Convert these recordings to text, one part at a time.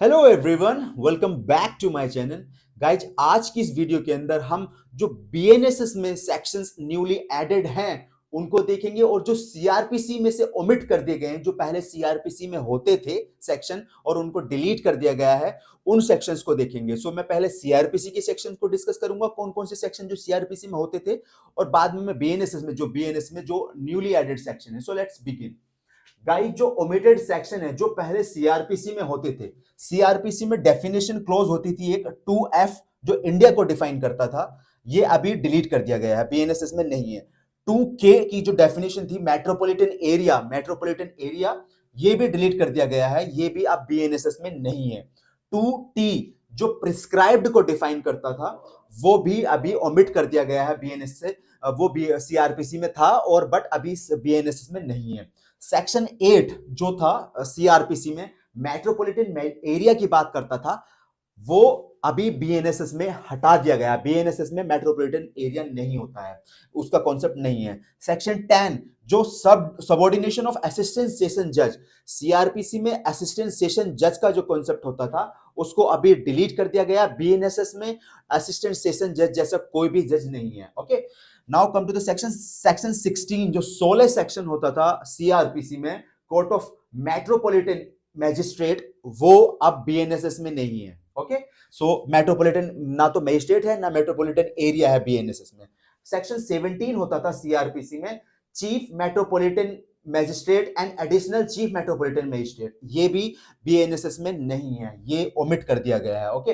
Hello everyone, welcome back to my channel. Guys, आज की इस वीडियो के अंदर हम जो बीएनएसएस में सेक्शंस न्यूली एडेड हैं उनको देखेंगे, और जो सीआरपीसी में से ओमिट कर दिए गए हैं, जो पहले सीआरपीसी में होते थे सेक्शन और उनको डिलीट कर दिया गया है, उन सेक्शंस को देखेंगे। सो मैं पहले सीआरपीसी के सेक्शंस को डिस्कस करूंगा, कौन कौन से सेक्शन जो सीआरपीसी में होते थे, और बाद में मैं बीएनएस में जो न्यूली एडेड सेक्शन है। So let's begin. गाइस, जो ओमिटेड सेक्शन है जो पहले सीआरपीसी में होते थे, सीआरपीसी में डेफिनेशन क्लोज होती थी एक 2F, जो इंडिया को डिफाइन करता था, ये अभी डिलीट कर दिया गया है, बीएनएसएस में नहीं है। 2K की जो डेफिनेशन थी, मेट्रोपॉलिटन एरिया, ये भी डिलीट कर दिया गया है, ये भी अब बीएनएसएस में नहीं है। 2T जो प्रिस्क्राइब्ड को डिफाइन करता था, वो भी अभी ओमिट कर दिया गया है बीएनएस से। वो भी सीआरपीसी में था और बट अभी बीएनएसएस में नहीं है। सेक्शन 8 जो था सीआरपीसी में मेट्रोपॉलिटन एरिया की बात करता था, वो अभी बीएनएसएस में हटा दिया गया। बीएनएसएस में मेट्रोपॉलिटन एरिया नहीं होता है, उसका कॉन्सेप्ट नहीं है। सेक्शन 10 जो सबऑर्डिनेशन ऑफ असिस्टेंट सेशन जज, सीआरपीसी में असिस्टेंट सेशन जज का जो कॉन्सेप्ट होता था, उसको अभी डिलीट कर दिया गया। बीएनएसएस में असिस्टेंट सेशन जज जैसा कोई भी जज नहीं है। Okay, now come to the section 16 जो 16 सेक्शन होता था सीआरपीसी में, कोर्ट ऑफ मेट्रोपॉलिटन मैजिस्ट्रेट, वो अब बीएनएसएस में नहीं है। ओके, सो मेट्रोपॉलिटन ना तो मैजिस्ट्रेट है ना मेट्रोपॉलिटन एरिया है बीएनएसएस में। सेक्शन 17 होता था सीआरपीसी में, chief metropolitan magistrate and additional chief metropolitan magistrate, ये भी बीएनएसएस में नहीं है, ये ओमिट कर दिया गया है। ओके,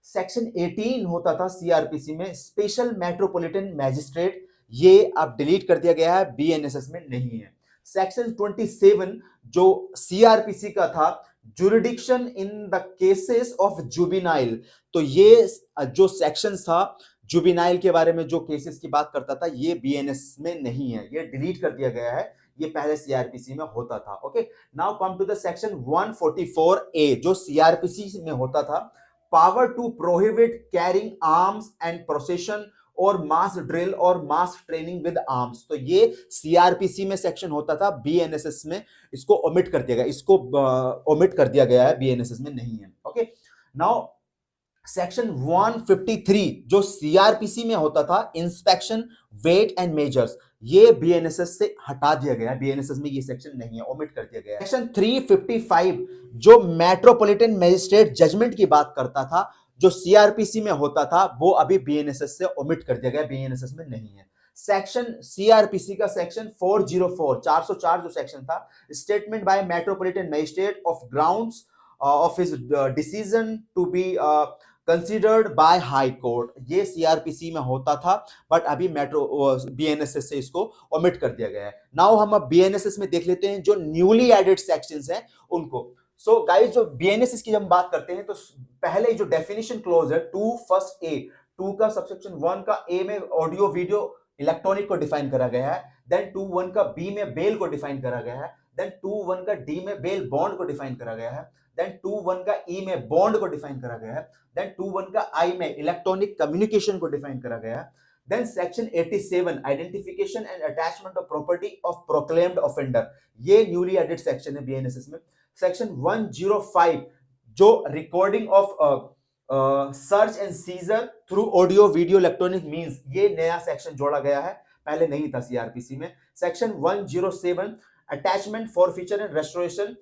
सेक्शन 18 होता था सीआरपीसी में, स्पेशल मेट्रोपॉलिटन मैजिस्ट्रेट, ये अब डिलीट कर दिया गया है, बीएनएसएस में नहीं है। सेक्शन 27 जो सीआरपीसी का था, jurisdiction in the cases of juvenile, तो ये जो सेक्शन था जुबिनाइल के बारे में, जो केसेस की बात करता था, ये बीएनएस में नहीं है, ये डिलीट कर दिया गया है, ये पहले सीआरपीसी में होता था। Okay, now come to the section 144A जो सीआरपीसी में होता था, power to prohibit carrying arms and procession और मास ड्रिल और मास ट्रेनिंग विद आर्म्स, तो ये सीआरपीसी में सेक्शन होता था, बीएनएसएस में इसको ओमिट कर दिया गया, इसको ओमिट कर दिया गया है, बीएनएसएस में नहीं है। ओके, नाउ सेक्शन 153 जो सीआरपीसी में होता था, इंस्पेक्शन वेट एंड मेजर्स, ये बीएनएसएस से हटा दिया गया, बीएनएसएस में ये सेक्शन नहीं है, ओमिट कर दिया गया। सेक्शन 355 जो मेट्रोपॉलिटन मैजिस्ट्रेट जजमेंट की बात करता था, जो सीआरपीसी में होता था, वो अभी बीएनएसएस से ओमिट कर दिया गया, बीएनएसएस में नहीं है। सेक्शन सीआरपीसी का सेक्शन 404 जो सेक्शन था, statement by metropolitan magistrate of grounds of his decision to be considered by high court, ये सीआरपीसी में होता था, बट अभी बीएनएसएस से इसको ओमिट कर दिया गया है। नाउ हम अब बीएनएसएस में देख लेते हैं जो न्यूली एडेड सेक्शंस हैं उनको। सो गाइस, जो बीएनएसएस की हम बात करते हैं, तो पहले जो डेफिनेशन क्लोज है 2 फर्स्ट ए, 2 का सबसेक्शन 1 का ए में ऑडियो वीडियो इलेक्ट्रॉनिक को डिफाइन करा गया है, देन 2(1) का बी में बेल को डिफाइन करा गया है, देन 2(1) का डी में बेल बॉन्ड को डिफाइन करा गया है, देन 2(1) का ई में बॉन्ड को डिफाइन करा गया है, देन 2(1) का आई में इलेक्ट्रॉनिक कम्युनिकेशन को डिफाइन करा गया है, then section 87 identification and attachment of property of proclaimed offender, ये न्यूली एडेड सेक्शन है बीएनएसएस में। सेक्शन 105 जो recording of search and seizure through audio video electronic means, ये नया सेक्शन जोड़ा गया है, पहले नहीं था सीआरपीसी में। Section 107 attachment forfeiture and restoration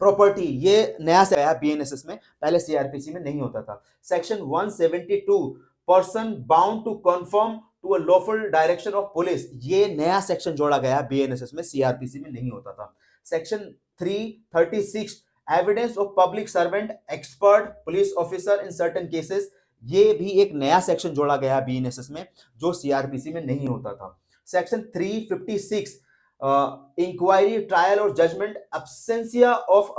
property, ये नया से आया बीएनएसएस में, पहले सीआरपीसी में नहीं होता था। Section 172 person bound to conform to a lawful direction of police, ये नया सेक्शन जोड़ा गया बीएनएसएस में, सीआरपीसी में नहीं होता था। Section 336 evidence of public servant expert police officer in certain cases, ये भी एक नया सेक्शन जोड़ा गया बीएनएसएस में, जो सीआरपीसी में नहीं होता था। सेक्शन 356 इंक्वायरी ट्रायल और जजमेंट एब्सेंसिया ऑफ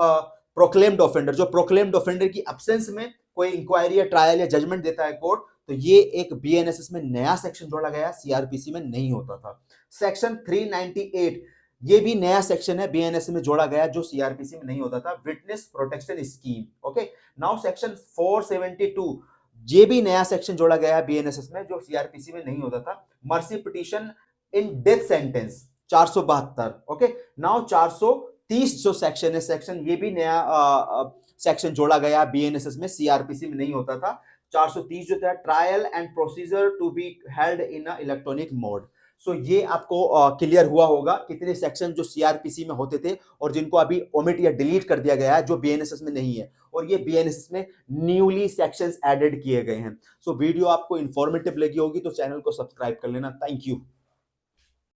प्रोक्लेम्ड ऑफेंडर, जो प्रोक्लेम्ड ऑफेंडर की एब्सेंस में कोई इंक्वायरी या ट्रायल या जजमेंट देता है कोर्ट, तो ये एक बीएनएसएस में नया सेक्शन जोड़ा गया, सीआरपीसी में नहीं होता था। सेक्शन 398 ये भी नया सेक्शन है बीएनएसएस में जोड़ा गया, जो सीआरपीसी में नहीं होता था, witness protection scheme. Okay, now section 472 ये भी नया सेक्शन जोड़ा गया बीएनएसएस में, जो सीआरपीसी में नहीं होता था, mercy petition in death sentence 472। Okay, now 400 430 जो सेक्शन है, सेक्शन ये भी नया सेक्शन जोड़ा गया बीएनएसएस में, सीआरपीसी में नहीं होता था। 430 जो था, trial and procedure to be held in a electronic mode. So ये आपको क्लियर हुआ होगा कितने सेक्शन जो सीआरपीसी में होते थे और जिनको अभी ओमिट या डिलीट कर दिया गया है, जो बीएनएसएस में नहीं है, और ये बीएनएसएस में न्यूली सेक्शंस एडेड किए गए हैं। सो वीडियो आपको इंफॉर्मेटिव लगी होगी तो चैनल को सब्सक्राइब कर लेना। Thank you.